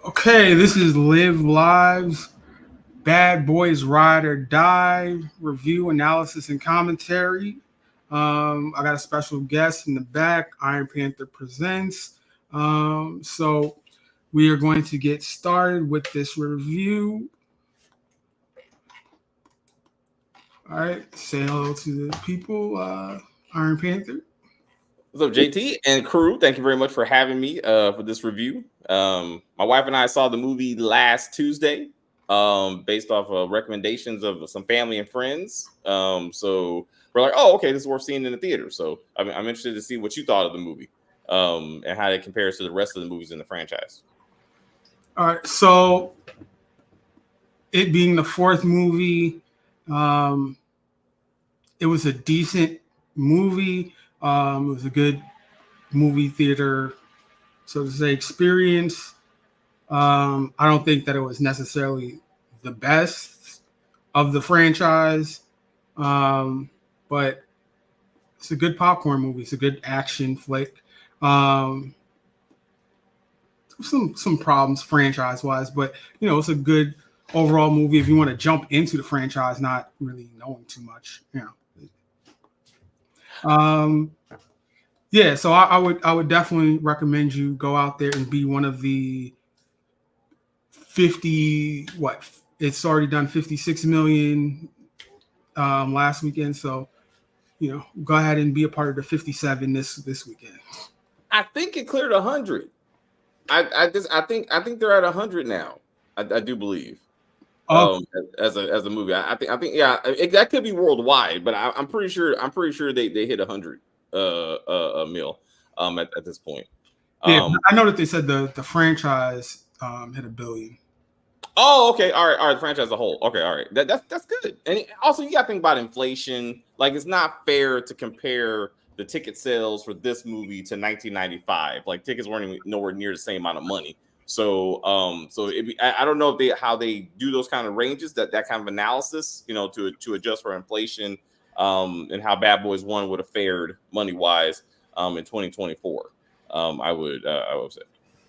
Okay, this is Live Lives Bad Boys Ride or Die review, analysis, and commentary. I got a special guest in the back. Iron Panther presents. So we are going to get started with this review. All right, say hello to the people. Iron Panther. What's up, JT and crew? Thank you very much for having me for this review. My wife and I saw the movie last Tuesday, based off of recommendations of some family and friends. So we're like, oh, okay, this is worth seeing in the theater. So I'm interested to see what you thought of the movie, and how it compares to the rest of the movies in the franchise. All right, so it being the fourth movie, um, it was a decent movie. It was a good movie theater, so to say, experience. I don't think that it was necessarily the best of the franchise, but it's a good popcorn movie. It's a good action flick. Um, some problems franchise wise, but it's a good overall movie if you want to jump into the franchise, not really knowing too much. Um, yeah, so I would definitely recommend you go out there and be one of the 50 what it's already done 56 million last weekend, so go ahead and be a part of the 57 this weekend. I think it cleared 100. I think they're at 100 now. I do believe. Oh, As a movie, I think yeah, that could be worldwide, but I'm pretty sure they hit 100 a mil at this point. yeah, Um, I know that they said the franchise hit a billion. oh, okay, all right, the franchise as a whole. Okay, all right, that's good. And also, you got to think about inflation. Like, it's not fair to compare the ticket sales for this movie to 1995. Like, tickets weren't even nowhere near the same amount of money. I don't know if how they do those kind of ranges, that kind of analysis, to adjust for inflation, and how Bad Boys 1 would have fared money wise, in 2024. I would say.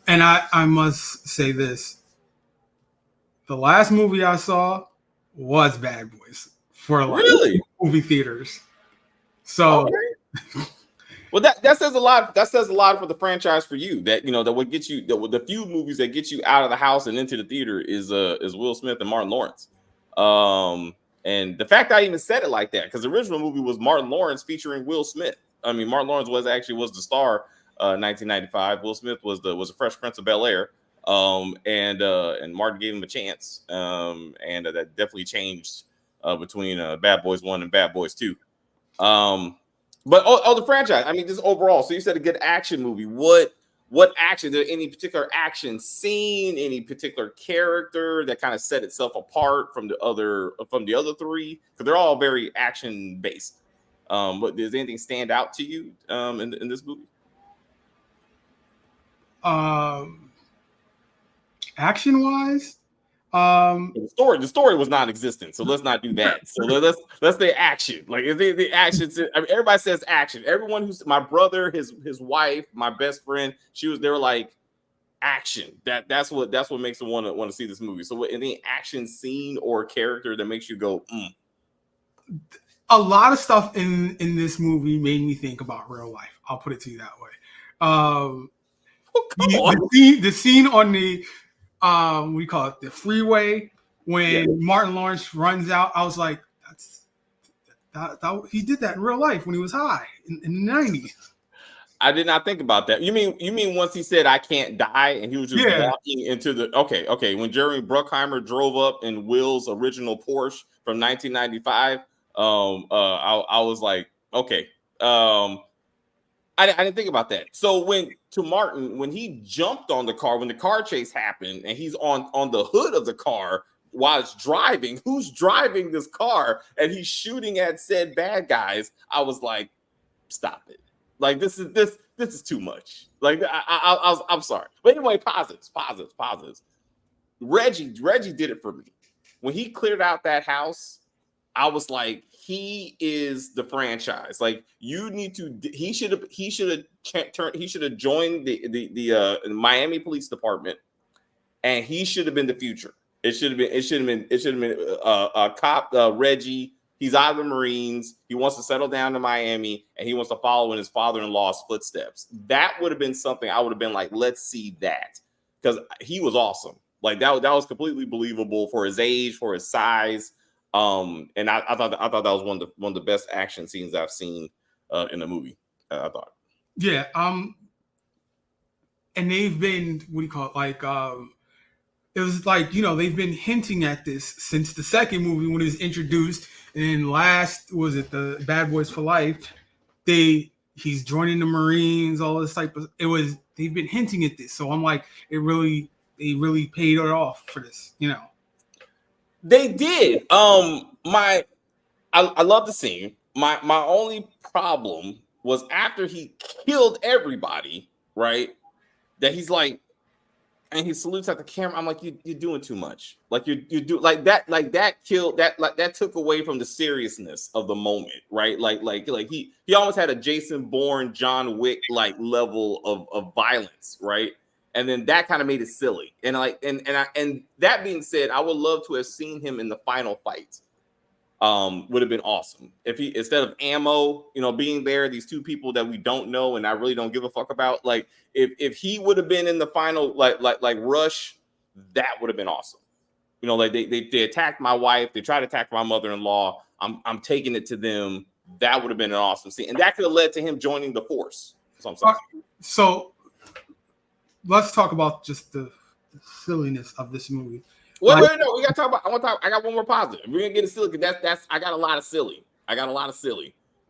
And I must say this: the last movie I saw was Bad Boys for like Really? movie theaters. So Okay. Well, that says a lot. That says a lot for the franchise for you. That that what gets you the few movies that get you out of the house and into the theater is Will Smith and Martin Lawrence. And the fact I even said it like that, because the original movie was Martin Lawrence featuring Will Smith. I mean, Martin Lawrence was the star. 1995. Will Smith was the Fresh Prince of Bel-Air. And Martin gave him a chance. And that definitely changed between Bad Boys 1 and Bad Boys 2. But the franchise, I mean, just overall. So you said a good action movie. What action? Did any particular action scene, any particular character that kind of set itself apart from the other three? Because they're all very action based. But does anything stand out to you in this movie? action wise, The story was non-existent, so let's not do that. So let's say action. Like, is the action? I mean, everybody says action. Everyone who's my brother, his wife, my best friend, they were like action. That's what makes them want to see this movie. So, any action scene or character that makes you go, a lot of stuff in this movie made me think about real life. I'll put it to you that way. come on. The scene on the we call it the freeway when Martin Lawrence runs out. I was like, he did that in real life when he was high in the 90s. I did not think about that. You mean once he said I can't die and he was just walking into the okay when Jeremy Bruckheimer drove up in Will's original Porsche from 1995. I was like, okay. I didn't think about that. So when he jumped on the car, when the car chase happened, and he's on the hood of the car while it's driving, who's driving this car, and he's shooting at said bad guys, I was like, stop it. Like, this is too much. Like, I'm sorry. But anyway, positives. Reggie did it for me. When he cleared out that house, I was like, he is the franchise. Like, you need to. He should have joined the Miami Police Department and he should have been the future. It should have been a cop, Reggie. He's out of the Marines. He wants to settle down to Miami, and he wants to follow in his father-in-law's footsteps. That would have been something I would have been like, let's see that, because he was awesome. Like that was completely believable for his age, for his size. And I thought that was one of the best action scenes I've seen in a movie. I thought. Yeah. And they've been, what do you call it? Like, it was like, they've been hinting at this since the second movie when it was introduced. And then last, was it the Bad Boys for Life? He's joining the Marines, all this type of, they've been hinting at this. So I'm like, they really paid it off for this, They did. I love the scene. My only problem was after he killed everybody, right? That he's like, and he salutes at the camera. I'm like, you're doing too much. Like you do like that killed that, like that took away from the seriousness of the moment, right? Like he almost had a Jason Bourne, John Wick like level of violence, right? And then that kind of made it silly. And and that being said, I would love to have seen him in the final fight. Would have been awesome if he, instead of ammo, being there, these two people that we don't know and I really don't give a fuck about, like if he would have been in the final, like Rush, that would have been awesome. Like they attacked my wife, they tried to attack my mother-in-law. I'm taking it to them. That would have been an awesome scene, and that could have led to him joining the force. So I'm sorry. So let's talk about just the silliness of this movie. Wait, no, we gotta talk about. I got one more positive. We're gonna get it silly because that's. I got a lot of silly.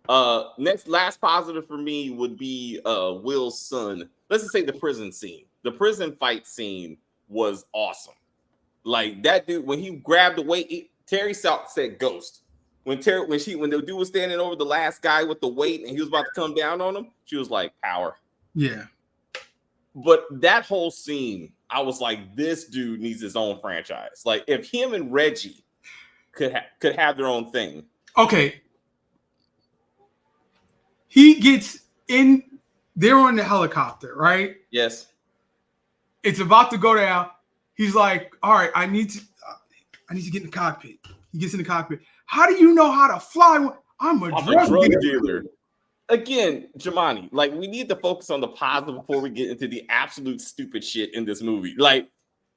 Last positive for me would be Will's son. Let's just say the prison scene. The prison fight scene was awesome. Like that dude when he grabbed the weight. Terry said ghost. When the dude was standing over the last guy with the weight and he was about to come down on him, she was like power. Yeah. But that whole scene, I was like, this dude needs his own franchise. Like, if him and Reggie could have their own thing. Okay. He gets in. They're on the helicopter, right? Yes. It's about to go down. He's like, all right, I need to get in the cockpit. He gets in the cockpit. How do you know how to fly? I'm a drug dealer. Again, Jamani, like we need to focus on the positive before we get into the absolute stupid shit in this movie. Like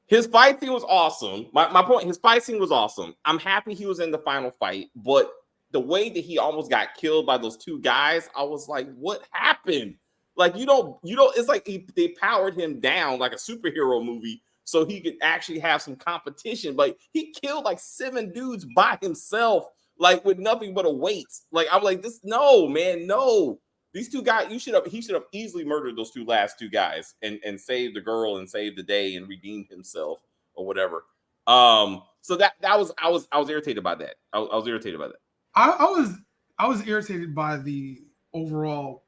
his fight scene was awesome. My point, his fight scene was awesome. I'm happy he was in the final fight, but the way that he almost got killed by those two guys, I was like, what happened? Like you don't. It's like they powered him down like a superhero movie so he could actually have some competition. But he killed like 7 dudes by himself. Like with nothing but a weight. Like I'm like, this, no, man, no. These two guys, he should have easily murdered those last two guys and saved the girl and saved the day and redeemed himself or whatever. So I was irritated by that. I was irritated by that. I was irritated by the overall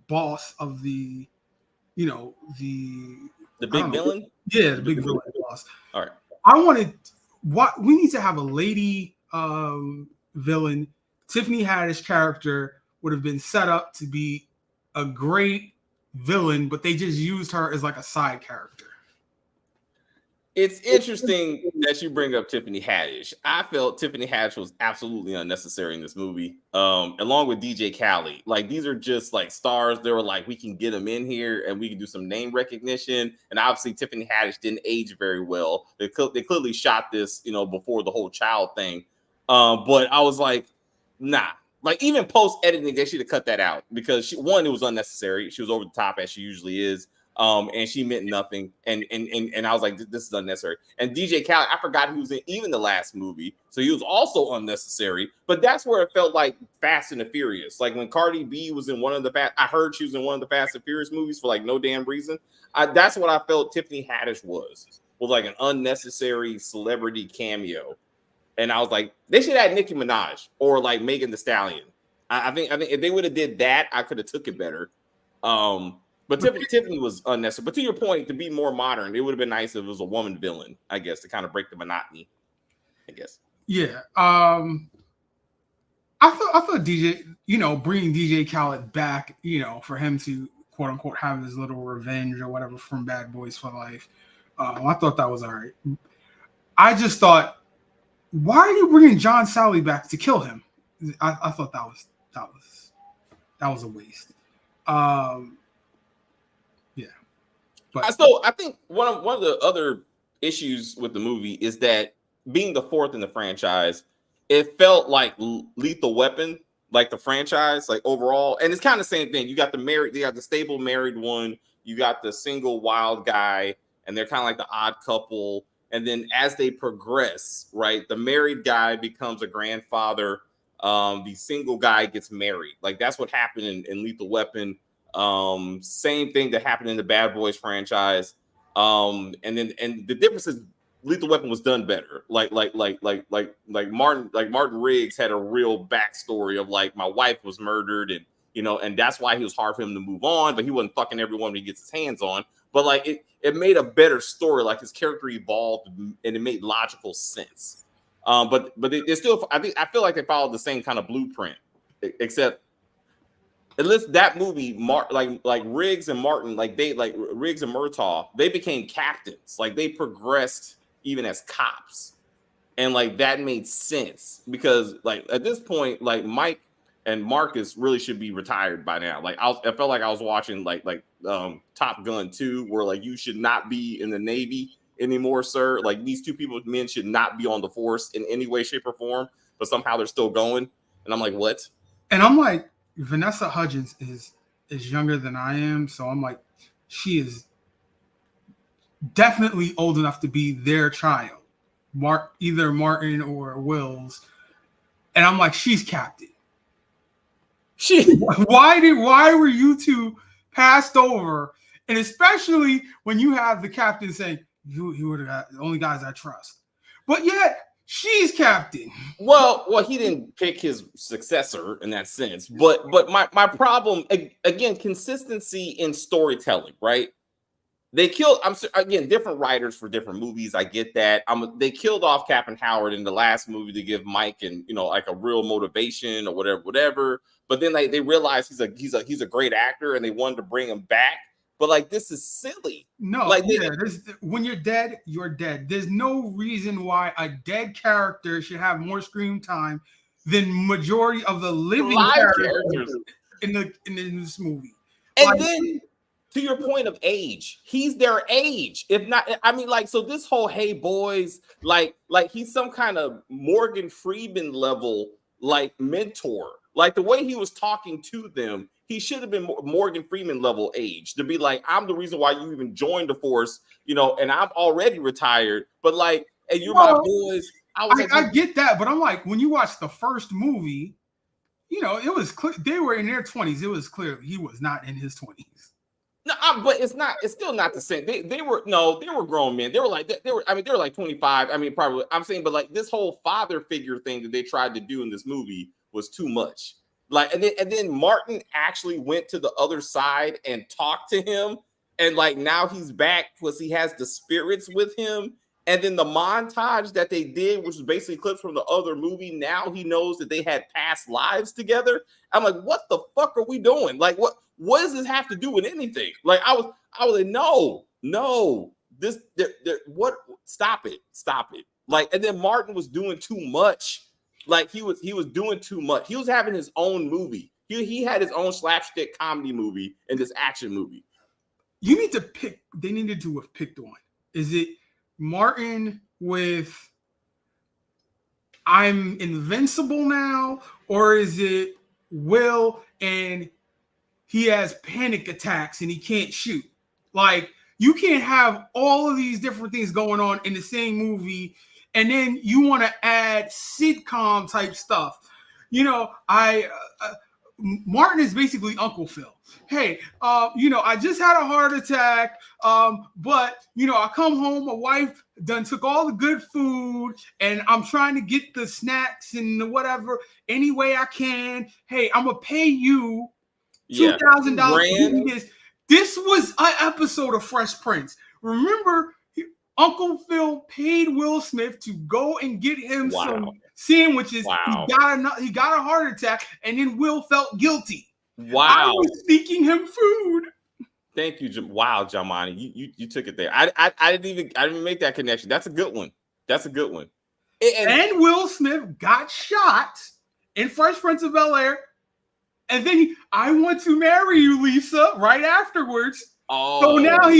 boss of the big villain. Yeah, the big villain boss. All right. We need to have a lady villain. Tiffanyaddish character would have been set up to be a great villain, but they just used her as like a side character. It's interesting that you bring up Tiffanyaddish. I felt Tiffanyaddish was absolutely unnecessary in this movie, along with DJ Khaled. Like these are just like stars. They were like, we can get them in here and we can do some name recognition. And obviously, Tiffanyaddish didn't age very well. They clearly shot this, before the whole child thing. But I was like, nah. Like even post editing, they should have cut that out because it was unnecessary. She was over the top as she usually is. And she meant nothing, and I was like, this is unnecessary. And DJ Khaled, I forgot he was in even the last movie, so he was also unnecessary. But that's where it felt like Fast and the Furious. Like when Cardi B was in one of the I heard she was in one of the Fast and Furious movies for like no damn reason. That's what I felt Tiffanyaddish was like an unnecessary celebrity cameo. And I was like, they should add Nicki Minaj or like Megan Thee Stallion. I think if they would have did that, I could have took it better. But Tiffany was unnecessary. But to your point, to be more modern, it would have been nice if it was a woman villain, I guess, to kind of break the monotony, I guess. Yeah. I thought DJ, bringing DJ Khaled back, for him to quote unquote have his little revenge or whatever from Bad Boys for Life I thought that was all right. I just thought, why are you bringing John Sally back to kill him? I thought that was a waste. Yeah, but so I think one of the other issues with the movie is that being the fourth in the franchise, it felt like Lethal Weapon, like the franchise, like overall, and it's kind of the same thing. You got the stable married one, you got the single wild guy, and they're kind of like the odd couple. And then as they progress, right, the married guy becomes a grandfather. The single guy gets married. Like that's what happened in Lethal Weapon. Same thing that happened in the Bad Boys franchise. And the difference is Lethal Weapon was done better. Like Martin Riggs had a real backstory of like my wife was murdered, and and that's why he was hard for him to move on, but he wasn't fucking everyone he gets his hands on. But like it made a better story. Like his character evolved and it made logical sense. But it still, I feel like they followed the same kind of blueprint, except at least that movie, like Riggs and Martin, Riggs and Murtaugh, they became captains. Like they progressed even as cops, and like that made sense because like at this point, like Mike and Marcus really should be retired by now. Like I felt like I was watching like Top Gun 2, where like you should not be in the Navy anymore, sir. Like these two men should not be on the force in any way, shape, or form, but somehow they're still going. And I'm like, what? And I'm like, Vanessa Hudgens is younger than I am, so I'm like, she is definitely old enough to be their child, either Martin or Will's. And I'm like, she's captain. Why were you two passed over? And especially when you have the captain saying, you were the only guys I trust. But yet she's captain. Well, he didn't pick his successor in that sense. But my problem, again, consistency in storytelling, right? They killed, different writers for different movies. I get that. They killed off Captain Howard in the last movie to give Mike and like a real motivation or whatever. But then they realized he's a great actor and they wanted to bring him back. But like this is silly. No, like when you're dead, you're dead. There's no reason why a dead character should have more screen time than majority of the living characters in this movie. And then to your point of age, he's their age. If not, I mean, like, so this whole "Hey boys," like he's some kind of Morgan Freeman level like mentor. Like the way he was talking to them, he should have been Morgan Freeman level age to be like, I'm the reason why you even joined the force, and I'm already retired. But like, and you're my boys. I get that, but I'm like, when you watch the first movie, it was clear they were in their 20s. It was clear he was not in his 20s. No, but it's still not the same. They were grown men. They were like 25. I mean, probably. I'm saying, but like this whole father figure thing that they tried to do in this movie was too much. Like, and then Martin actually went to the other side and talked to him, and like now he's back because he has the spirits with him. And then the montage that they did, which was basically clips from the other movie, now he knows that they had past lives together. I'm like, what the fuck are we doing? Like, what does this have to do with anything? Like, I was like, no, what? Stop it. Like, and then Martin was doing too much. Like he was doing too much. He was having his own movie. He had his own slapstick comedy movie and this action movie. You need to pick. They needed to have picked one. Is it Martin with I'm invincible now, or is it Will and he has panic attacks and he can't shoot? Like, you can't have all of these different things going on in the same movie, and then you want to add sitcom type stuff. Martin is basically Uncle Phil. Hey, I just had a heart attack, but I come home, my wife done took all the good food, and I'm trying to get the snacks and whatever any way I can. Hey, I'm gonna pay you $2,000. This was an episode of Fresh Prince. Remember, Uncle Phil paid Will Smith to go and get him some sandwiches. Wow. He got a heart attack, and then Will felt guilty. Wow. I was sneaking him food. Thank you, wow, Jamani, you took it there. I didn't even make that connection. That's a good one. That's a good one. And Will Smith got shot in Fresh Prince of Bel-Air, and then I want to marry you, Lisa, right afterwards. Oh, so now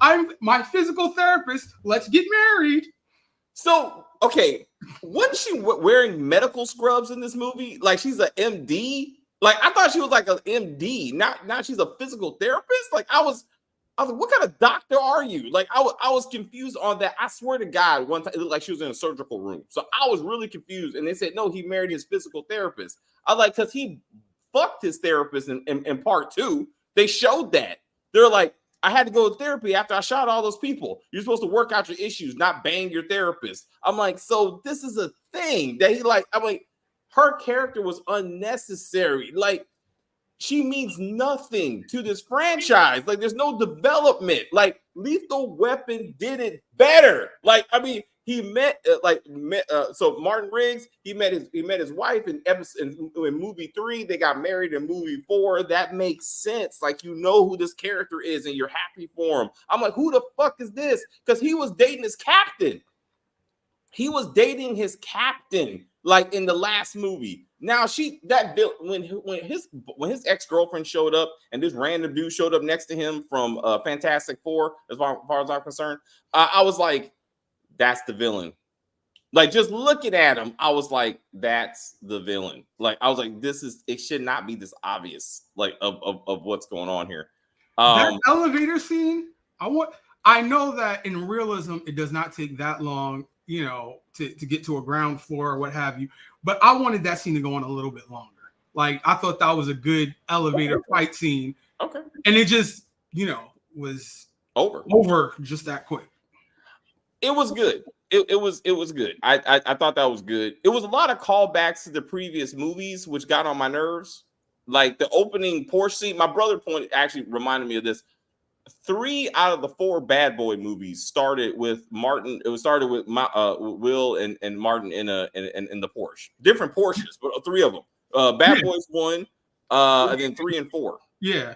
I'm my physical therapist. Let's get married. So okay, wasn't she wearing medical scrubs in this movie? Like she's an MD. Like I thought she was like an MD. Now she's a physical therapist. Like I was like, what kind of doctor are you? Like I was confused on that. I swear to God, one time it looked like she was in a surgical room. So I was really confused. And they said, no, he married his physical therapist. I was like, because he fucked his therapist in part 2. They showed that. They're like, I had to go to therapy after I shot all those people. You're supposed to work out your issues, not bang your therapist. I'm like, so this is a thing that he like, I'm like, her character was unnecessary. Like, she means nothing to this franchise. Like, there's no development. Like, Lethal Weapon did it better. Like, I mean, he so Martin Riggs, he met his wife in movie 3. They got married in movie 4. That makes sense. Like, you know who this character is, and you're happy for him. I'm like, who the fuck is this? Because he was dating his captain. He was dating his captain, like in the last movie. Now when his ex-girlfriend showed up and this random dude showed up next to him from Fantastic Four, as far as I'm concerned, I was like, that's the villain. Like just looking at him, I was like, that's the villain. Like I was like, it should not be this obvious, like of what's going on here. That elevator scene, I know that in realism it does not take that long, you know, to get to a ground floor or what have you. But I wanted that scene to go on a little bit longer. Like I thought that was a good elevator fight scene. Okay. And it just, you know, was over just that quick. It was good. It was good. I thought that was good. It was a lot of callbacks to the previous movies, which got on my nerves. Like the opening Porsche scene. My brother actually reminded me of this. 3 out of the 4 Bad Boy movies started with Martin. It was started with Will and Martin in the Porsche. Different Porsches, but 3 of them. Bad Boys 1, and then 3 and 4. Yeah,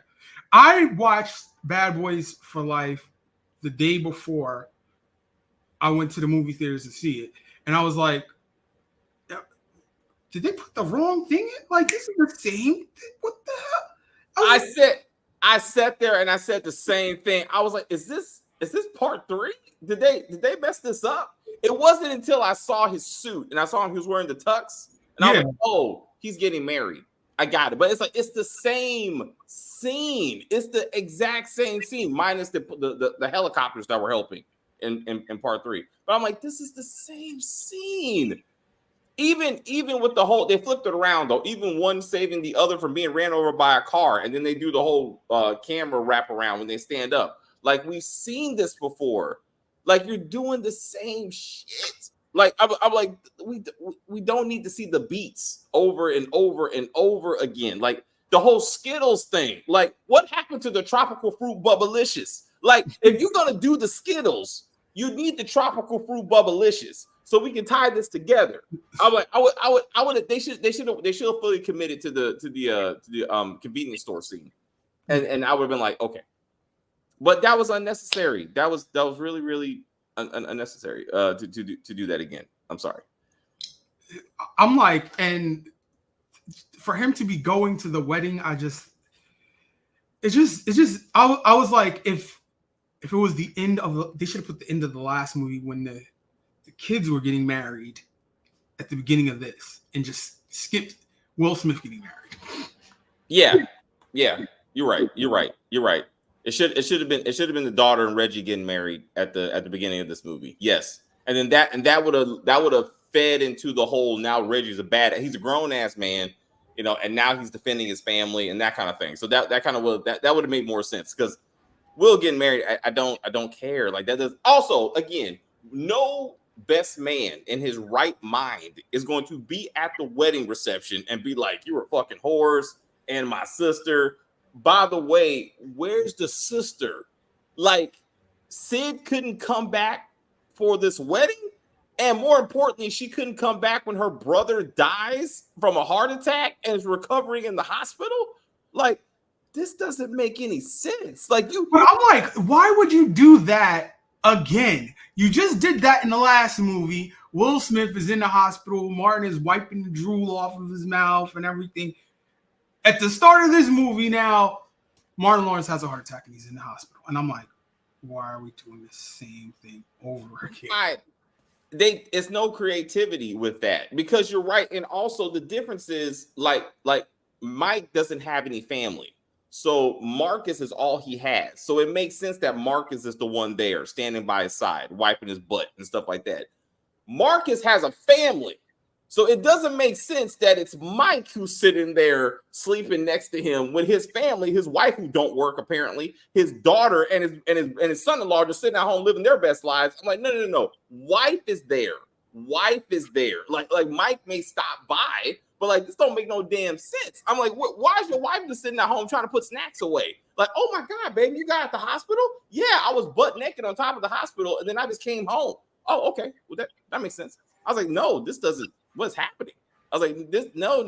I watched Bad Boys for Life the day before I went to the movie theaters to see it, and I was like, did they put the wrong thing in? Like this is the same thing? What the hell? I sat there and I said the same thing. I was like, is this part 3? Did they mess this up? It wasn't until I saw his suit and I saw him, he was wearing the tux, and I was like, oh, he's getting married. I got it. But it's like, it's the same scene. It's the exact same scene, minus the helicopters that were helping in part 3. But I'm like, this is the same scene. Even with the whole, they flipped it around though. Even one saving the other from being ran over by a car, and then they do the whole camera wrap around when they stand up. Like we've seen this before. Like you're doing the same shit. Like I'm like, we don't need to see the beats over and over and over again. Like the whole Skittles thing. Like what happened to the tropical fruit Bubblicious? Like if you're gonna do the Skittles, you need the tropical fruit Bubblicious. So we can tie this together. I'm like, I would. They should have fully committed to the convenience store scene, and I would have been like, okay, but that was unnecessary. That was really really unnecessary to do that again. I'm sorry. I'm like, and for him to be going to the wedding, I was like, if it was the end of they should have put the end of the last movie when the kids were getting married at the beginning of this and just skipped Will Smith getting married. Yeah. You're right. It should have been the daughter and Reggie getting married at the beginning of this movie. Yes. And then that would have fed into the whole, now Reggie's he's a grown ass man, you know, and now he's defending his family and that kind of thing. So that kind of would have made more sense, because Will getting married, I don't care. Like that does also, again, no best man in his right mind is going to be at the wedding reception and be like, you were fucking whores and my sister. By the way, where's the sister? Like, Sid couldn't come back for this wedding, and more importantly, she couldn't come back when her brother dies from a heart attack and is recovering in the hospital. Like, this doesn't make any sense. Like you, but I'm like, why would you do that again? You just did that in the last movie. Will Smith is in the hospital. Martin is wiping the drool off of his mouth and everything. At the start of this movie now, Martin Lawrence has a heart attack and he's in the hospital. And I'm like, why are we doing the same thing over again? It's no creativity with that, because you're right. And also the difference is like Mike doesn't have any family. So Marcus is all he has. So it makes sense that Marcus is the one there standing by his side, wiping his butt and stuff like that. Marcus has a family. So it doesn't make sense that it's Mike who's sitting there sleeping next to him with his family, his wife who don't work apparently, his daughter and his son-in-law just sitting at home living their best lives. I'm like, no. Wife is there. Like Mike may stop by, but like this don't make no damn sense. I'm like, why is your wife just sitting at home trying to put snacks away? Like, oh my God, baby, you got at the hospital? Yeah, I was butt naked on top of the hospital, and then I just came home. Oh, okay. Well, that makes sense. I was like, no, this doesn't. What's happening? I was like, this, no.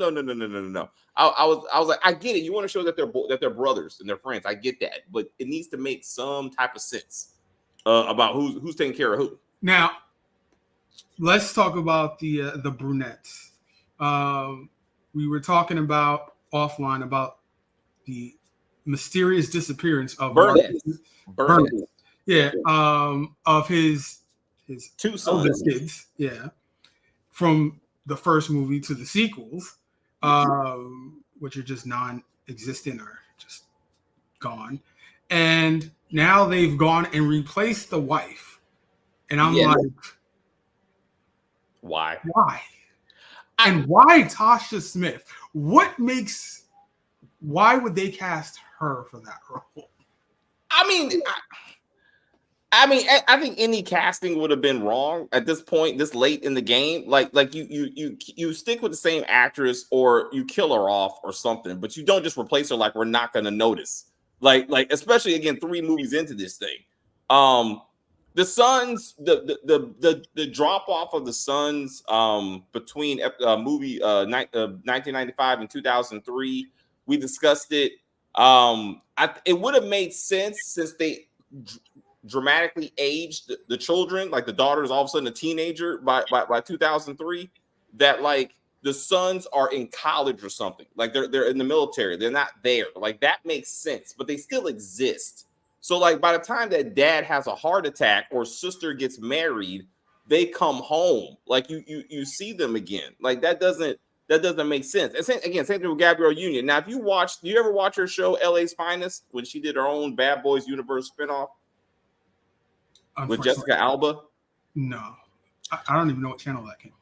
I was like, I get it. You want to show that they're brothers and they're friends. I get that, but it needs to make some type of sense about who's taking care of who. Now, let's talk about the brunettes. We were talking about offline about the mysterious disappearance of Burnett. Yeah, of his two sons. Kids. Yeah, from the first movie to the sequels, which are just non-existent or just gone. And now they've gone and replaced the wife. And I'm like, why? And why Tasha Smith? Why would they cast her for that role? I think any casting would have been wrong at this point, this late in the game. Like you stick with the same actress or you kill her off or something, but you don't just replace her like we're not going to notice. Like especially again 3 movies into this thing. The Sons, the drop off of the Sons between movie 1995 and 2003, we discussed it. It would have made sense since they dramatically aged the children, like the daughter is all of a sudden a teenager by 2003, that like the sons are in college or something, like they're in the military, they're not there, like that makes sense, but they still exist. So like by the time that dad has a heart attack or sister gets married, they come home, like you see them again, like that doesn't make sense. And same thing with Gabrielle Union. Now, do you ever watch her show LA's Finest when she did her own Bad Boys Universe spinoff with Jessica Alba? No, I don't even know what channel that came.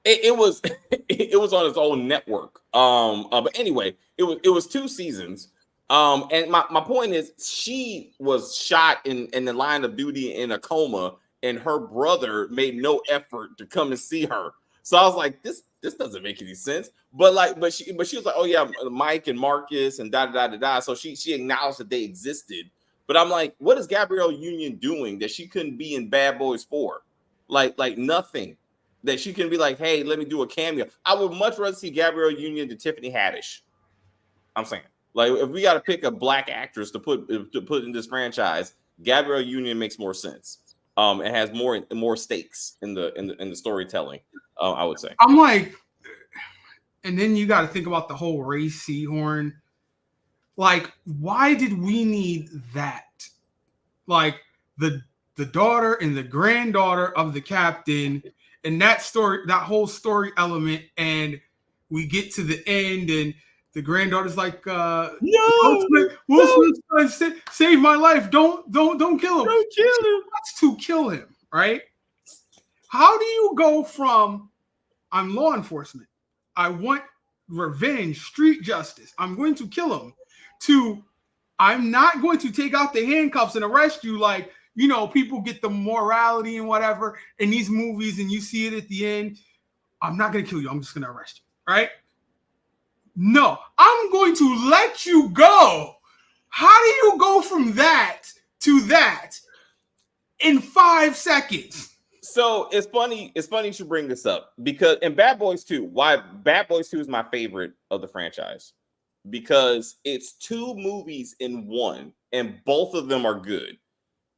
It was it was on its own network. But anyway, it was 2 seasons. And my point is, she was shot in the line of duty in a coma, and her brother made no effort to come and see her. So I was like, this doesn't make any sense. But she was like, oh yeah, Mike and Marcus and da. So she acknowledged that they existed. But I'm like, what is Gabrielle Union doing that she couldn't be in Bad Boys 4? Like nothing. That she can be like, hey, let me do a cameo. I would much rather see Gabrielle Union than Tiffany Haddish. I'm saying, like, if we got to pick a black actress to put in this franchise, Gabrielle Union makes more sense. It has more stakes in the storytelling. I would say. I'm like, and then you got to think about the whole Ray Seahorn. Like, why did we need that? Like the daughter and the granddaughter of the captain, and that whole story element, and we get to the end, and the granddaughter's like, Will Smith, save my life! Don't kill him! Don't kill him! She wants to kill him, right? How do you go from I'm law enforcement, I want revenge, street justice, I'm going to kill him, to I'm not going to take out the handcuffs and arrest you, like, you know, people get the morality and whatever in these movies, and you see it at the end. I'm not going to kill you. I'm just going to arrest you, right? No, I'm going to let you go. How do you go from that to that in 5 seconds? So it's funny you should bring this up, because in Bad Boys 2, why Bad Boys 2 is my favorite of the franchise. because it's two movies in one, and both of them are good.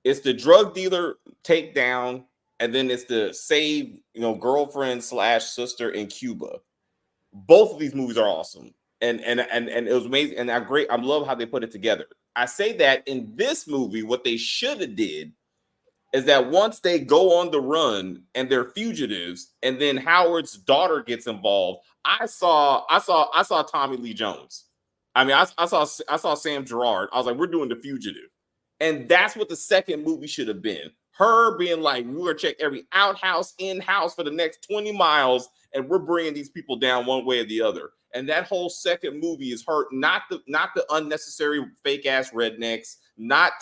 It's the drug dealer takedown, and then it's the save, girlfriend / sister in Cuba. Both of these movies are awesome, and it was amazing, and I love how they put it together. I say that in this movie, what they should have did is that once they go on the run and they're fugitives, and then Howard's daughter gets involved, I saw Tommy Lee Jones. I mean, I saw Sam Gerard. I was like, we're doing The Fugitive. And that's what the second movie should have been. Her being like, we're going to check every outhouse, in-house for the next 20 miles, and we're bringing these people down one way or the other. And that whole second movie is her, not the unnecessary fake-ass rednecks, not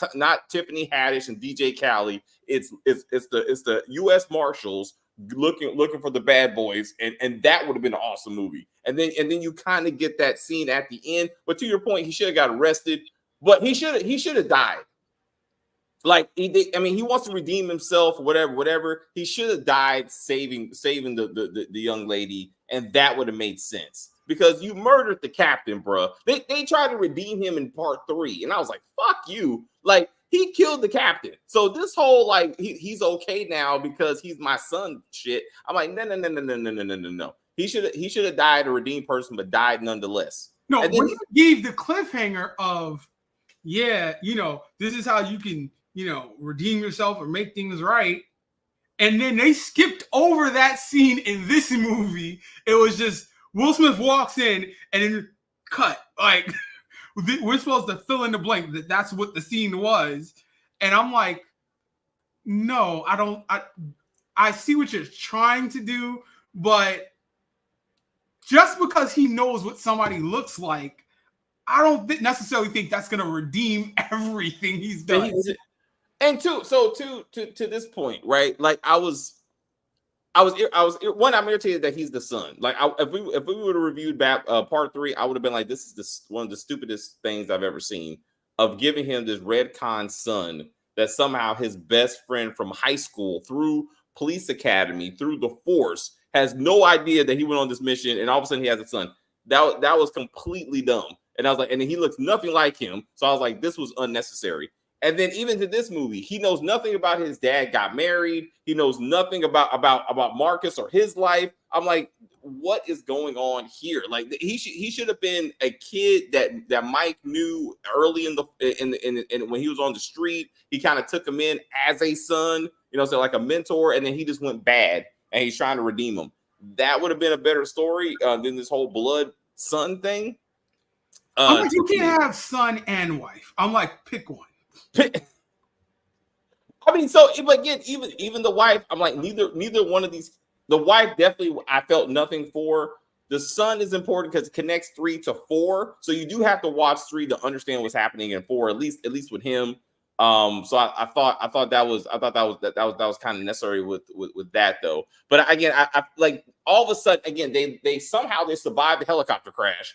Tiffany Haddish and DJ Khaled. It's the U.S. Marshals looking for the bad boys, and that would have been an awesome movie. And then you kind of get that scene at the end. But to your point, he should have got arrested, but he should have died. Like he wants to redeem himself or whatever. He should have died saving the young lady, and that would have made sense. Because you murdered the captain, bro. They tried to redeem him in part 3, and I was like, "Fuck you!" Like he killed the captain. So this whole like he's okay now because he's my son shit. I'm like, no. He should have died a redeemed person, but died nonetheless. No, when you gave the cliffhanger of, this is how you can, redeem yourself or make things right. And then they skipped over that scene in this movie. It was just Will Smith walks in and then cut. Like, we're supposed to fill in the blank that that's what the scene was. And I'm like, no, I don't. I see what you're trying to do, but just because he knows what somebody looks like, I don't necessarily think that's going to redeem everything he's done. And to this point, right? Like I'm irritated that he's the son. Like if we would have reviewed back part 3, I would have been like, this is one of the stupidest things I've ever seen, of giving him this redcon son that somehow his best friend from high school, through police academy, through the force, has no idea that he went on this mission, and all of a sudden he has a son. That was completely dumb. And I was like, and then he looks nothing like him. So I was like, this was unnecessary. And then even to this movie, he knows nothing about his dad got married. He knows nothing about Marcus or his life. I'm like, what is going on here? Like he should have been a kid that Mike knew early in when he was on the street. He kind of took him in as a son, so like a mentor, and then he just went bad and he's trying to redeem him. That would have been a better story than this whole blood son thing. I'm like, you can't have son and wife. I'm like, pick one. I mean, so again, even the wife, I'm like, neither one of these. The wife definitely, I felt nothing for. The son is important because it connects 3 to 4, so you do have to watch 3 to understand what's happening in 4, at least with him. So I thought that was kind of necessary with that though. But again, I like all of a sudden again they somehow survived the helicopter crash,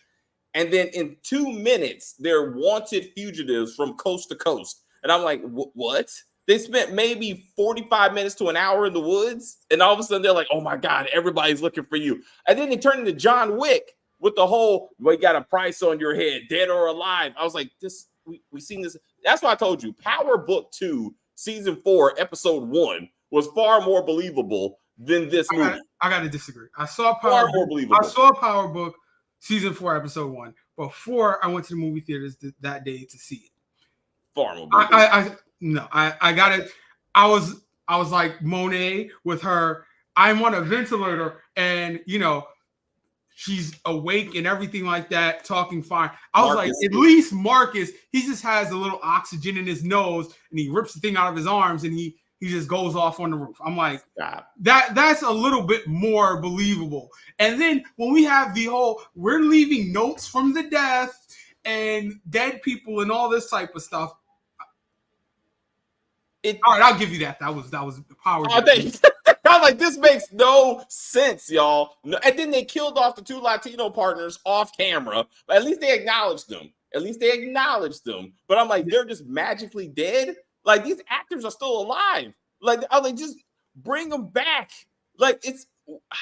and then in 2 minutes they're wanted fugitives from coast to coast. And I'm like, what? They spent maybe 45 minutes to an hour in the woods, and all of a sudden they're like, oh my God, everybody's looking for you. And then they turn into John Wick with the whole, we got a price on your head, dead or alive. I was like, we seen this. That's why I told you, Power Book 2, Season 4, Episode 1 was far more believable than this movie. I got to disagree. I saw Power Book Season 4, Episode 1 before I went to the movie theaters that day to see it. Far more believable. I got it. I was like Monet with her. I'm on a ventilator, and she's awake and everything like that, talking fine. I was like, at least Marcus, he just has a little oxygen in his nose, and he rips the thing out of his arms, and he just goes off on the roof. I'm like, that's a little bit more believable. And then when we have the whole, we're leaving notes from the death and dead people and all this type of stuff. All right, I'll give you that. That was the power. I was like, this makes no sense, y'all. No, and then they killed off the 2 Latino partners off camera. But at least they acknowledged them. But I'm like, they're just magically dead. Like, these actors are still alive. Like, just bring them back. Like,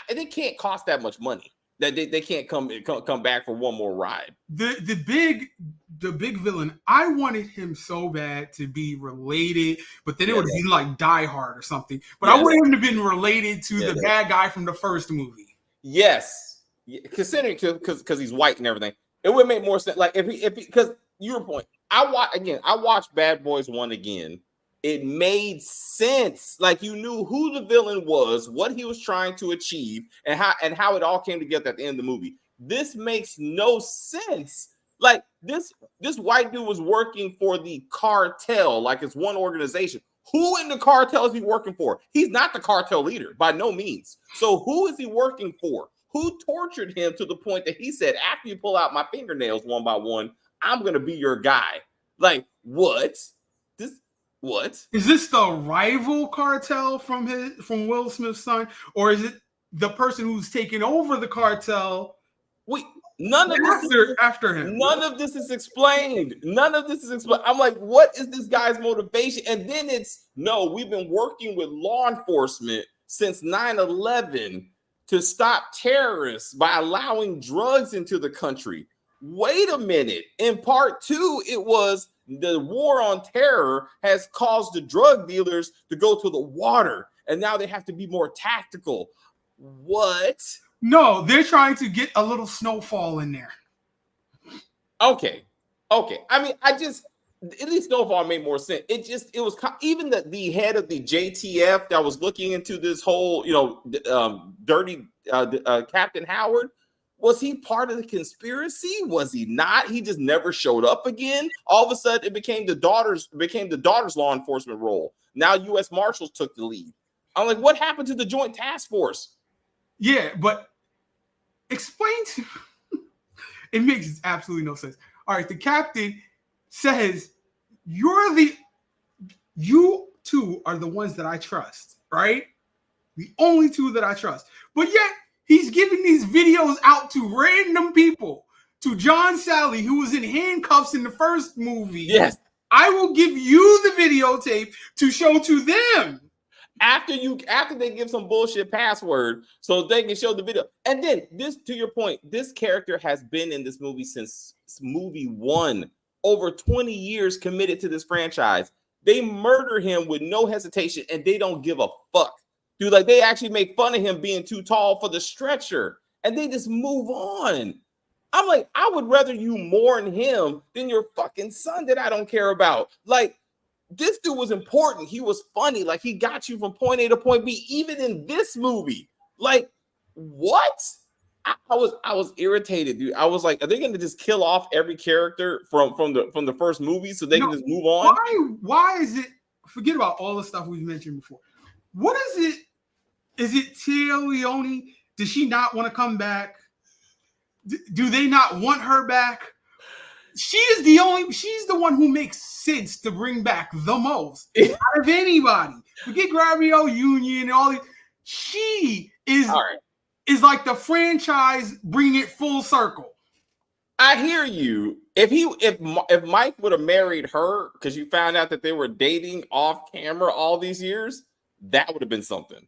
it can't cost that much money. that they can't come back for one more ride. The big villain, I wanted him so bad to be related, but then it would be like Die Hard or something. But I wanted him to be related to the bad guy from the first movie. Yes, considering because he's white and everything, it would make more sense. Like if he because your point, I watched Bad Boys 1 again. It made sense. Like you knew who the villain was, what he was trying to achieve, and how it all came together at the end of the movie. This makes no sense. Like this white dude was working for the cartel, like it's one organization. Who in the cartel is he working for? He's not the cartel leader by no means. So who is he working for? Who tortured him to the point that he said, after you pull out my fingernails one by one, I'm going to be your guy? Like, what? What? Is this the rival cartel from Will Smith's son? Or is it the person who's taking over the cartel? Wait, none of after him. None of this is explained. I'm like, what is this guy's motivation? And then it's, no, we've been working with law enforcement since 9/11 to stop terrorists by allowing drugs into the country. Wait a minute. In part 2, it was the war on terror has caused the drug dealers to go to the water, and now they have to be more tactical. What? No, they're trying to get a little snowfall in there. Okay. I mean, at least Snowfall made more sense. It was even the head of the JTF that was looking into this whole, dirty Captain Howard. Was he part of the conspiracy? Was he not? He just never showed up again. All of a sudden, it became the daughter's law enforcement role. Now, U.S. Marshals took the lead. I'm like, what happened to the Joint Task Force? Yeah, but explain to it makes absolutely no sense. All right, the captain says you two are the ones that I trust, right? The only two that I trust. But yet he's giving these videos out to random people, to John Sally, who was in handcuffs in the first movie. Yes. I will give you the videotape to show to them. After they give some bullshit password so they can show the video. And then this, to your point, this character has been in this movie since movie 1, over 20 years committed to this franchise. They murder him with no hesitation and they don't give a fuck. Dude, like they actually make fun of him being too tall for the stretcher and they just move on. I'm like, I would rather you mourn him than your fucking son that I don't care about. Like, this dude was important. He was funny. Like, he got you from point A to point B, even in this movie. Like, what? I was irritated, dude. I was like, are they going to just kill off every character from the first movie so they can just move on? Why is it? Forget about all the stuff we've mentioned before. What is it? Is it Tia Leone? Does she not want to come back? Do they not want her back? She's the one who makes sense to bring back the most out of anybody. Forget Gabrielle Union and all these. She is like the franchise bringing it full circle. I hear you. If Mike would have married her because you found out that they were dating off camera all these years, that would have been something.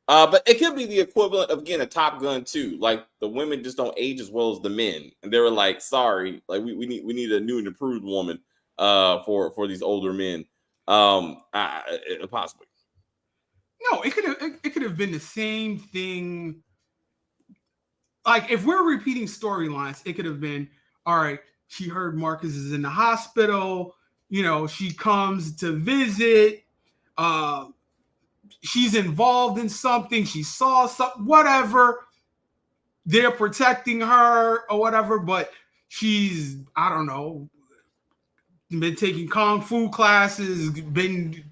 But it could be the equivalent of, again, a Top Gun 2. Like, the women just don't age as well as the men. And they were like, sorry, like we need a new and improved woman for these older men. Possibly. No, it could have been the same thing. Like, if we're repeating storylines, it could have been, all right, she heard Marcus is in the hospital. She comes to visit. She's involved in something. She saw something, whatever. They're protecting her or whatever, but she's, I don't know, been taking Kung Fu classes, been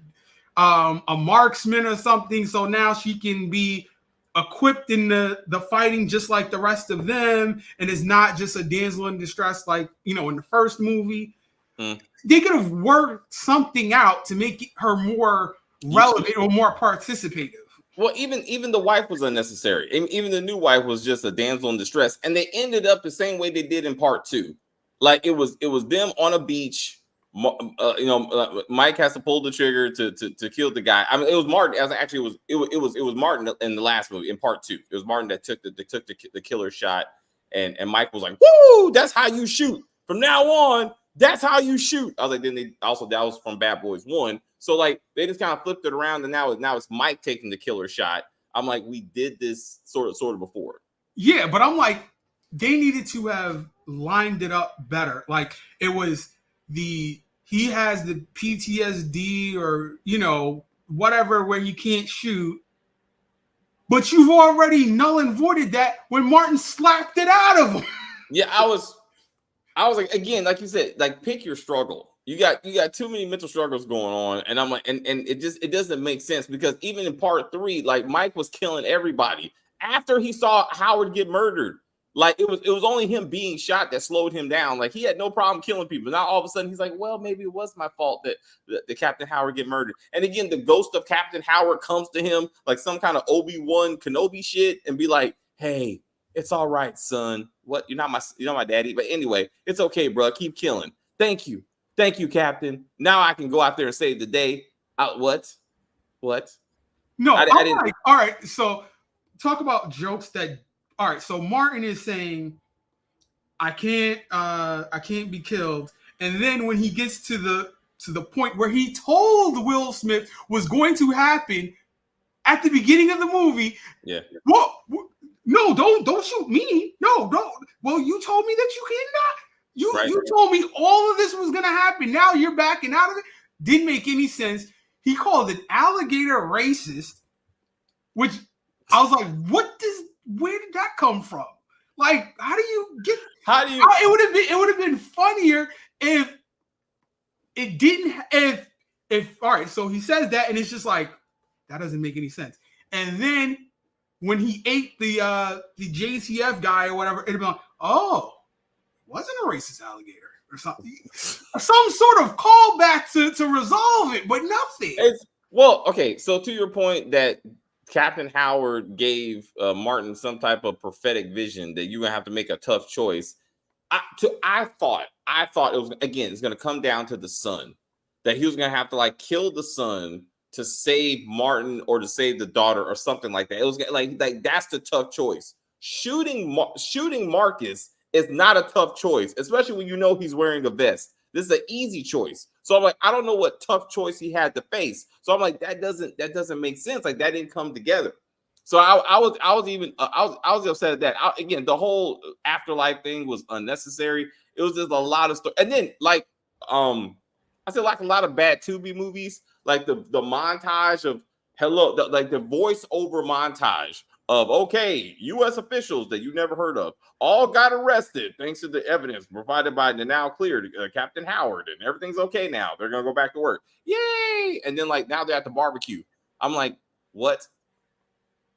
a marksman or something. So now she can be equipped in the fighting just like the rest of them. And it's not just a damsel in distress like, in the first movie. They could have worked something out to make her more relevant or more participative. Well, even the wife was unnecessary. Even the new wife was just a damsel in distress, and they ended up the same way they did in part 2. Like it was them on a beach Mike has to pull the trigger to kill the guy. I mean, it was Martin. It was Martin in the last movie in part 2. It was Martin that took the killer shot, and Mike was like, "Woo! That's how you shoot from now on. That's how you shoot." I was like, then that was from Bad Boys 1. So like they just kind of flipped it around, and now it's Mike taking the killer shot. I'm like, we did this sort of before. Yeah, but I'm like, they needed to have lined it up better. Like it was he has the PTSD or whatever where you can't shoot, but you've already null and voided that when Martin slapped it out of him. Yeah, I was like, again, like you said, like pick your struggle. You got too many mental struggles going on, and I'm like, and it doesn't make sense because even in part 3, like Mike was killing everybody after he saw Howard get murdered. Like it was only him being shot that slowed him down. Like he had no problem killing people. Now all of a sudden he's like, well, maybe it was my fault that the Captain Howard get murdered. And again, the ghost of Captain Howard comes to him like some kind of Obi-Wan Kenobi shit and be like, hey, it's all right, son. What? You're not my daddy. But anyway, it's okay, bro. Keep killing. Thank you, Captain. Now I can go out there and save the day. What? No, I didn't. Like, all right. So talk about jokes that. All right, so Martin is saying, I can't be killed. And then when he gets to the point where he told Will Smith was going to happen at the beginning of the movie, yeah. What? No, don't shoot me. No, don't. Well, you told me that you cannot. You told me all of this was gonna happen. Now you're backing out of it. Didn't make any sense. He called an alligator racist, which I was like, where did that come from? Like, it would have been funnier if it didn't, if all right, so he says that and it's just like, that doesn't make any sense. And then when he ate the JTF guy or whatever, it'd be like, oh, wasn't a racist alligator or something. Some sort of callback to resolve it, but nothing. Okay, so to your point that Captain Howard gave Martin some type of prophetic vision that you're gonna have to make a tough choice. I thought it was, again, it's gonna come down to the son, that he was gonna have to like kill the son to save Martin or to save the daughter or something like that. It was like that's the tough choice. Shooting Marcus is not a tough choice, especially when you know he's wearing a vest. This is an easy choice. So I'm like, I don't know what tough choice he had to face. So I'm like, that doesn't make sense. Like that didn't come together. So I was upset at that. Again, the whole afterlife thing was unnecessary. It was just a lot of stuff. And then like I said, like a lot of bad Tubi movies, like the montage of like the voiceover montage of, okay, U.S. officials that you never heard of all got arrested thanks to the evidence provided by the now cleared Captain Howard, and everything's okay now. They're gonna go back to work. Yay! And then like now they're at the barbecue. I'm like, what?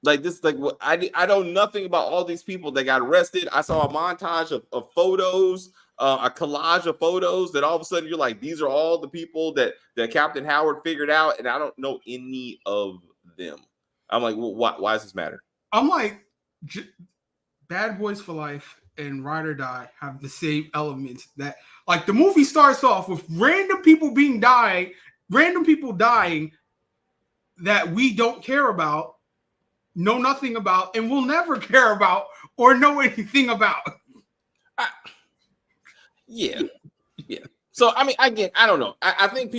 Like this, like what? I know nothing about all these people that got arrested. I saw a montage of photos, a collage of photos that all of a sudden you're like, these are all the people that Captain Howard figured out, and I don't know any of them. I'm like, well, why does this matter? I'm like, Bad Boys for Life and Ride or Die have the same elements. That like the movie starts off with random people dying that we don't care about, know nothing about, and will never care about or know anything about. Yeah. So I mean, again, I don't know. I think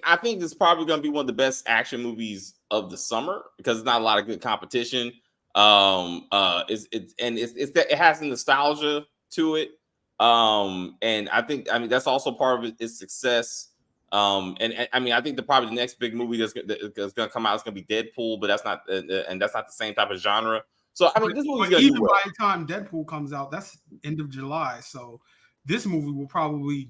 I think this is probably going to be one of the best action movies of the summer because there's not a lot of good competition. It has nostalgia to it. And I mean that's also part of its success. And I mean I think probably the next big movie that's going to come out is going to be Deadpool, but that's not the same type of genre. So I mean this movie's going to do well. By the time Deadpool comes out, that's end of July. So this movie will probably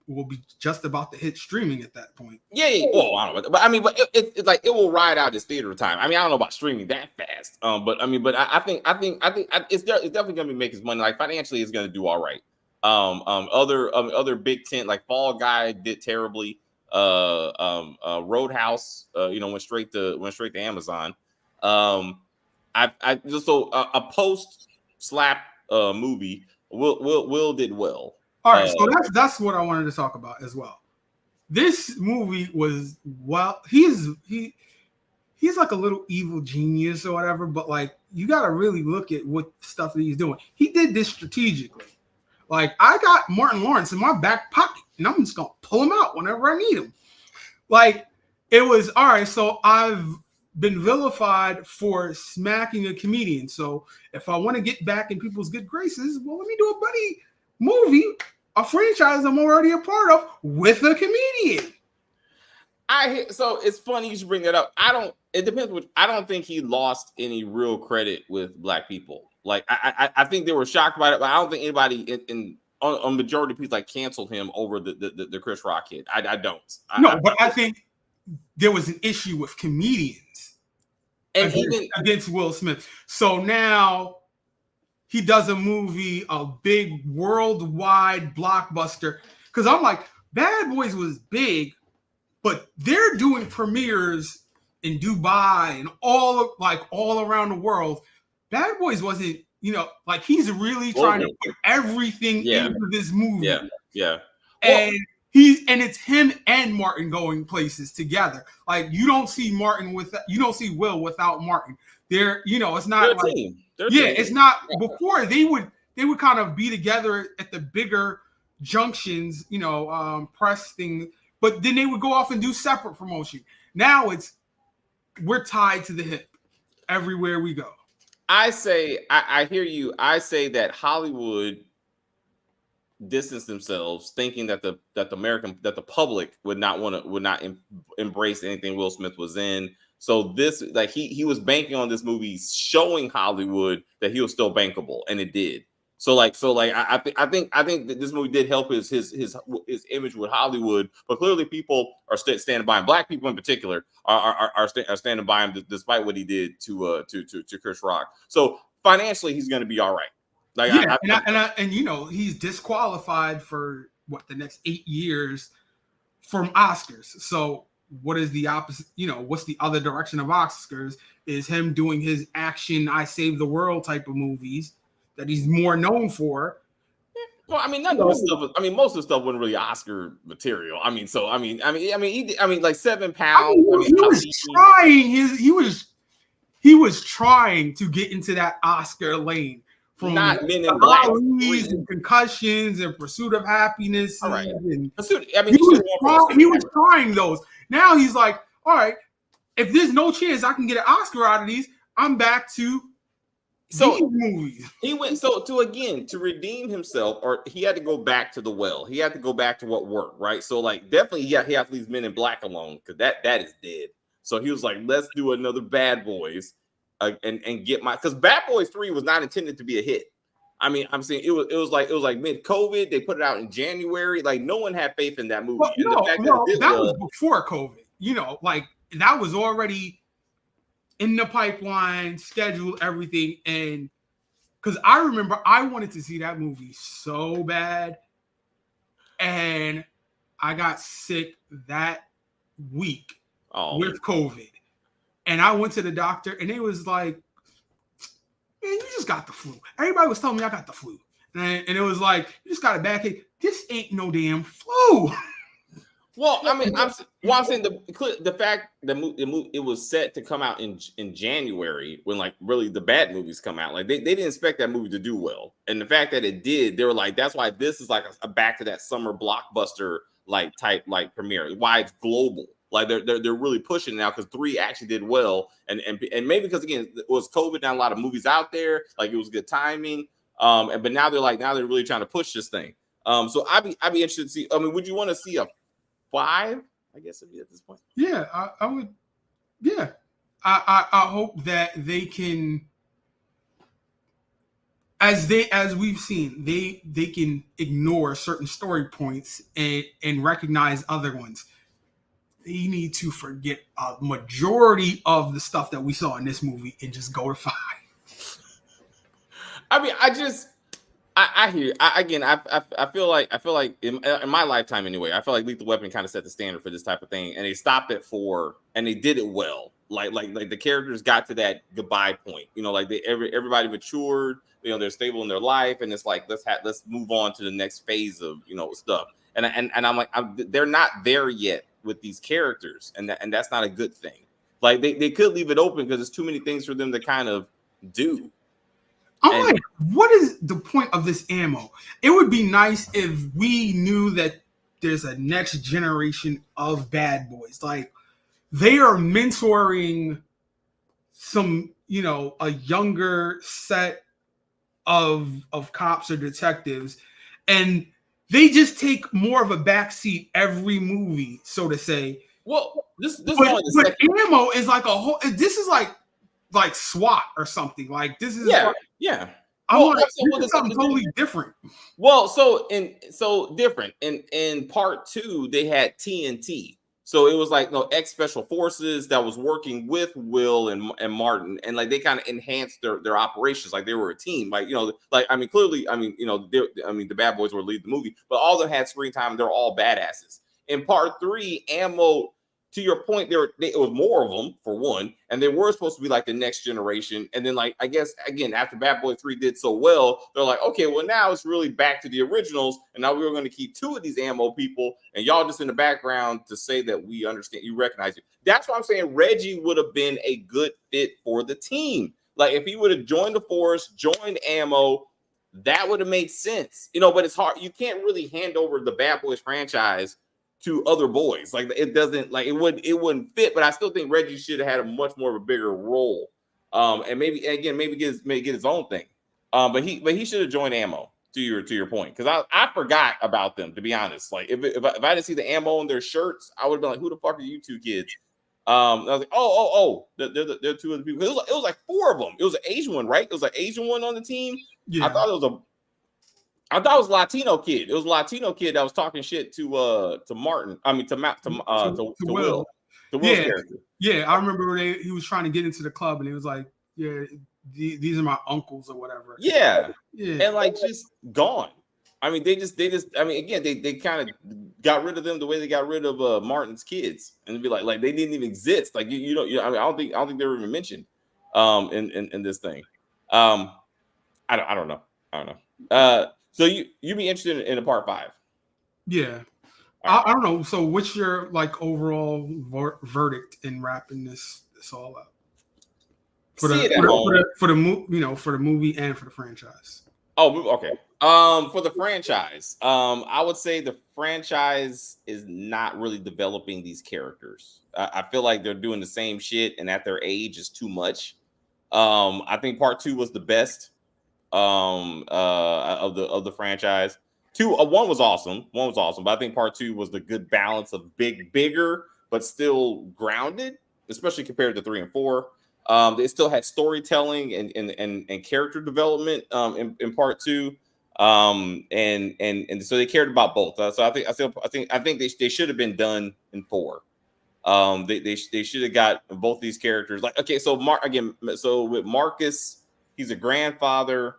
will be just about to hit streaming at that point. Yeah. Well, I don't know, but I mean, but it's like it will ride out its theater time. I mean, I don't know about streaming that fast. But I mean, but I think it's definitely gonna be making money. Like financially, it's gonna do all right. Other Big Tent like Fall Guy did terribly. Roadhouse, went straight to Amazon. A post slap movie. Will did well. All right, so that's what I wanted to talk about as well. this movie was he's like a little evil genius or whatever, but like you got to really look at what stuff that he's doing. He did this strategically. Like I got Martin Lawrence in my back pocket, and I'm just gonna pull him out whenever I need him. Like it was all right. So I've been vilified for smacking a comedian. So if I want to get back in people's good graces, well, let me do a buddy movie, a franchise I'm already a part of with a comedian. So it's funny you should bring that up. It depends. I don't think he lost any real credit with black people. Like I think they were shocked by it, but I don't think anybody on majority of people like canceled him over the Chris Rock hit. I don't. But I think there was an issue with comedians and against Will Smith. So now he does a movie, a big worldwide blockbuster. Because I'm like, Bad Boys was big, but they're doing premieres in Dubai and all around the world. Bad Boys wasn't, like he's really trying to put everything into this movie. Yeah. And it's him and Martin going places together. Like you don't see Will without Martin. It's not like it's not before they would kind of be together at the bigger junctions, press thing, but then they would go off and do separate promotion. Now we're tied to the hip everywhere we go. I say, I hear you. I say that Hollywood distanced themselves, thinking that the public would not embrace anything Will Smith was in. So this, like he was banking on this movie showing Hollywood that he was still bankable, and it did. So I think that this movie did help his image with Hollywood, but clearly people are standing by him. Black people in particular are standing by him despite what he did to Chris Rock. So financially, he's going to be all right. He's disqualified for the next 8 years from Oscars. So what is the opposite? What's the other direction of Oscars? Is him doing his action, I Save the World type of movies that he's more known for. Well, I mean, none of this stuff. I mean, most of the stuff wasn't really Oscar material. I mean, like 7 pounds. He was trying to get into that Oscar lane from not Men in Black and Concussions and Pursuit of Happiness. All right. He was trying those. Now he's like, all right, if there's no chance I can get an Oscar out of these, I'm back to these movies. He went to redeem himself, or he had to go back to the well. He had to go back to what worked, right? So like definitely, he had to leave Men in Black alone because that is dead. So he was like, let's do another Bad Boys and get because Bad Boys 3 was not intended to be a hit. I mean, I'm saying it was like mid-COVID. They put it out in January. Like no one had faith in that movie. That was before COVID. Like that was already in the pipeline, scheduled, everything. And because I remember I wanted to see that movie so bad. And I got sick that week with COVID. And I went to the doctor and it was like, man, you just got the flu. Everybody was telling me I got the flu. And it was like, you just got a backache. This ain't no damn flu. Well, I mean, I'm saying the fact that it was set to come out in January when like really the bad movies come out. Like they didn't expect that movie to do well. And the fact that it did, they were like, that's why this is like a back to that summer blockbuster like type like premiere. Why it's global. Like they're really pushing now because 3 actually did well, and maybe because again it was COVID, not a lot of movies out there. Like it was good timing, but now they're really trying to push this thing. So I'd be interested to see. I mean, would you want to see a 5? I guess it'd be at this point. Yeah, I would. Yeah, I hope that they can, as we've seen, they can ignore certain story points and recognize other ones. They need to forget a majority of the stuff that we saw in this movie and just go to 5. I mean, I hear. I feel like in my lifetime anyway, I feel like Lethal Weapon kind of set the standard for this type of thing, and they stopped at 4, and they did it well. Like the characters got to that goodbye point. Like everybody matured. They're stable in their life, and it's like let's move on to the next phase of stuff. and I'm like, they're not there yet with these characters, and that's not a good thing. Like they could leave it open because there's too many things for them to kind of do. I'm like, what is the point of this ammo? It would be nice if we knew that there's a next generation of bad boys. Like they are mentoring some, a younger set of cops or detectives, and they just take more of a backseat every movie, so to say. Well, this but, is only the but second. ammo is like a whole. This is like SWAT or something. Like this is yeah. I'm like, this is something totally different. Well, so different. In part 2, they had TNT. So it was like ex special forces that was working with Will and Martin, and like they kind of enhanced their operations, like they were a team. Like clearly, the bad boys were leading the movie, but all of them had screen time. They're all badasses. In part 3, Ammo, to your point, it was more of them for one, and they were supposed to be like the next generation. And then, like, I guess again, after Bad Boy 3 did so well, they're like, okay, well now it's really back to the originals, and now we're going to keep 2 of these Ammo people, and y'all just in the background to say that we understand, you recognize you. That's why I'm saying Reggie would have been a good fit for the team. Like if he would have joined the force, joined Ammo, that would have made sense, But it's hard. You can't really hand over the Bad Boys franchise to other boys. Like it doesn't, like it wouldn't fit. But I still think Reggie should have had a much more of a bigger role. And maybe get his own thing. But he should have joined Ammo, to your point, because I forgot about them, to be honest. Like if I didn't see the Ammo on their shirts, I would have been like, who the fuck are you 2 kids? I was like, they're 2 other people. It was like 4 of them. It was an Asian one, right? It was an Asian one on the team. Yeah. I thought it was a Latino kid. It was a Latino kid that was talking shit to Martin. I mean to Will. To Will's character. Yeah, I remember he was trying to get into the club, and he was like, "Yeah, these are my uncles or whatever." Yeah, and like just gone. I mean, they just. I mean, again, they kind of got rid of them the way they got rid of Martin's kids, and it'd be like they didn't even exist. Like I mean, I don't think they were even mentioned in this thing. I don't know. So you'd be interested in a part 5? Yeah. Right. I don't know. So what's your like overall verdict in wrapping this all up? For the movie and for the franchise. Oh, okay. For the franchise, I would say the franchise is not really developing these characters. I feel like they're doing the same shit, and at their age is too much. I think part 2 was the best of the franchise. 1 was awesome. But I think part 2 was the good balance of bigger, but still grounded, especially compared to 3 and 4. They still had storytelling and character development in part 2. And so they cared about both. So I think they should have been done in 4. They should have got both these characters. Like, okay, so with Marcus, he's a grandfather.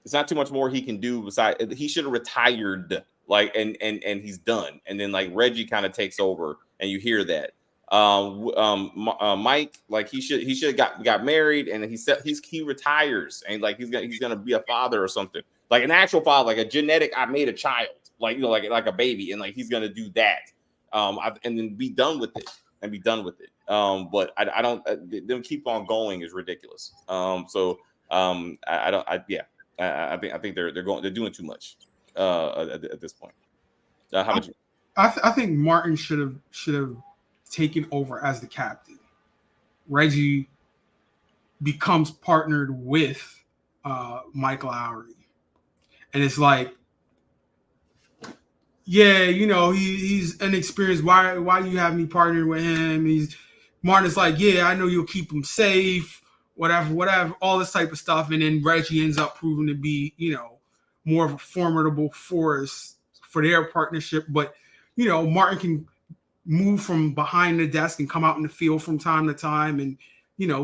It's not too much more he can do besides he should have retired, like, and he's done. And then like Reggie kind of takes over, and you hear that. Mike, like he should have got married, and he retires, and like he's gonna be a father or something, like an actual father, like a genetic. I made a child, like like a baby, and like he's gonna do that, and then be done with it. But I don't. Them keep on going is ridiculous. I think they're doing too much at this point. How about you? I think Martin should have taken over as the captain. Reggie becomes partnered with Mike Lowry, and it's like, yeah, he's inexperienced. Why do you have me partnered with him? Martin's like, yeah, I know you'll keep him safe. Whatever, all this type of stuff. And then Reggie ends up proving to be, more of a formidable force for their partnership. But, Martin can move from behind the desk and come out in the field from time to time and,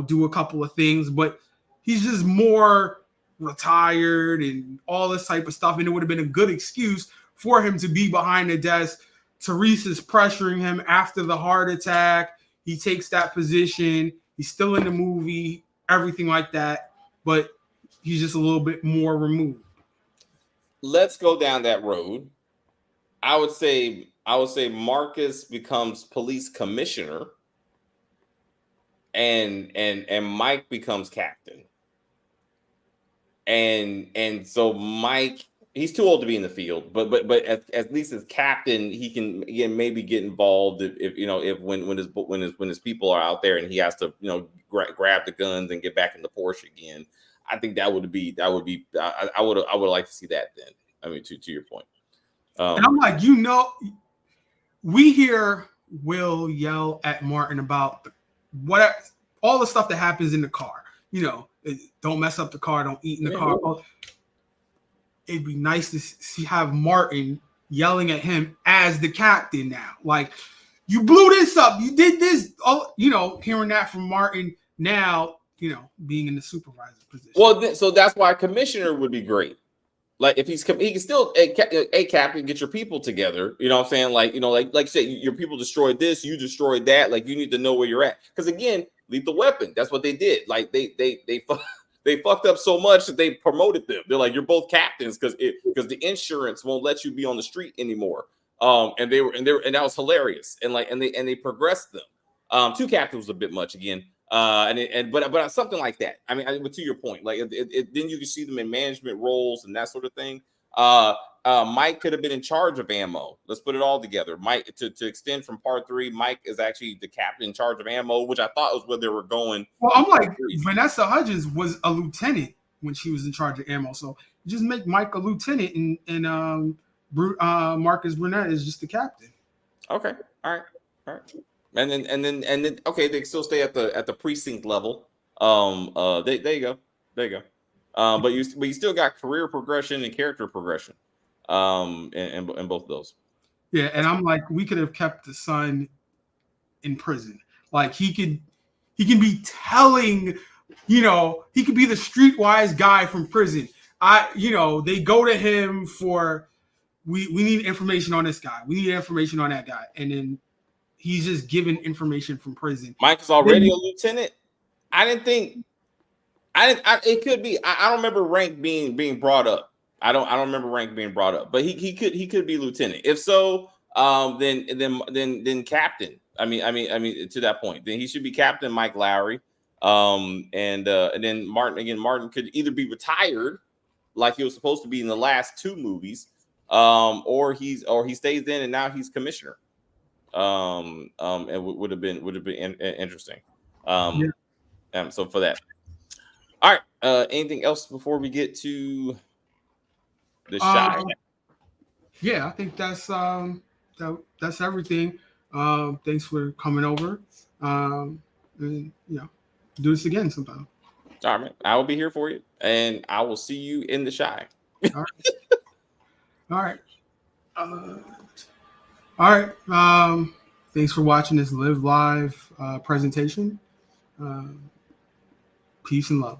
do a couple of things. But he's just more retired and all this type of stuff. And it would have been a good excuse for him to be behind the desk. Teresa's pressuring him after the heart attack. He takes that position. He's still in the movie. Everything like that, but he's just a little bit more removed. Let's go down that road. I would say Marcus becomes police commissioner, and Mike becomes captain. And so Mike, he's too old to be in the field, but at least as captain, he can maybe get involved if you know, if when his people are out there and he has to, you know, grab the guns and get back in the Porsche again. I think I would like to see that then. I mean, to your point. And I'm like, you know, we hear Will yell at Martin about all the stuff that happens in the car. You know, don't mess up the car, don't eat in the car. It'd be nice to have Martin yelling at him as the captain now. Like, you blew this up, you did this. Oh, you know, hearing that from Martin now, you know, being in the supervisor position. Well, so that's why commissioner would be great. Like, if he can still, a captain, get your people together. You know what I'm saying? Like, you know, like say your people destroyed this, you destroyed that. Like, you need to know where you're at. Because again, Lethal Weapon, that's what they did. Like, they fucked up so much that they promoted them. They're like, you're both captains because the insurance won't let you be on the street anymore. And that was hilarious. And they progressed them. Two captains was a bit much again. But something like that. I mean, to your point, like then you can see them in management roles and that sort of thing. Mike could have been in charge of ammo. Let's put it all together. Mike, to extend from part 3, Mike is actually the captain in charge of ammo, which I thought was where they were going. Well, I'm like, Vanessa Hudgens was a lieutenant when she was in charge of ammo, so just make Mike a lieutenant, and Marcus Burnett is just the captain. Okay, all right. And then okay, they still stay at the precinct level. There you go. But you still got career progression and character progression. In both of those. Yeah, and I'm like, we could have kept the son in prison. Like, he can be telling, you know, he could be the streetwise guy from prison. They go to him for we need information on this guy. We need information on that guy, and then he's just given information from prison. Mike is already a lieutenant. It could be. I don't remember rank being brought up. I don't remember rank being brought up. But he could be lieutenant. If so, then captain. I mean, to that point, then he should be Captain Mike Lowry. And then Martin could either be retired, like he was supposed to be in the last 2 movies, or he stays in and now he's commissioner. It would have been interesting. So for that. All right. Anything else before we get to the Shy? Yeah, I think that's everything. Thanks for coming over. And you know, do this again sometime. All right, man. I will be here for you, and I will see you in the Shy. All right. All right. Thanks for watching this Live Live presentation. Peace and love.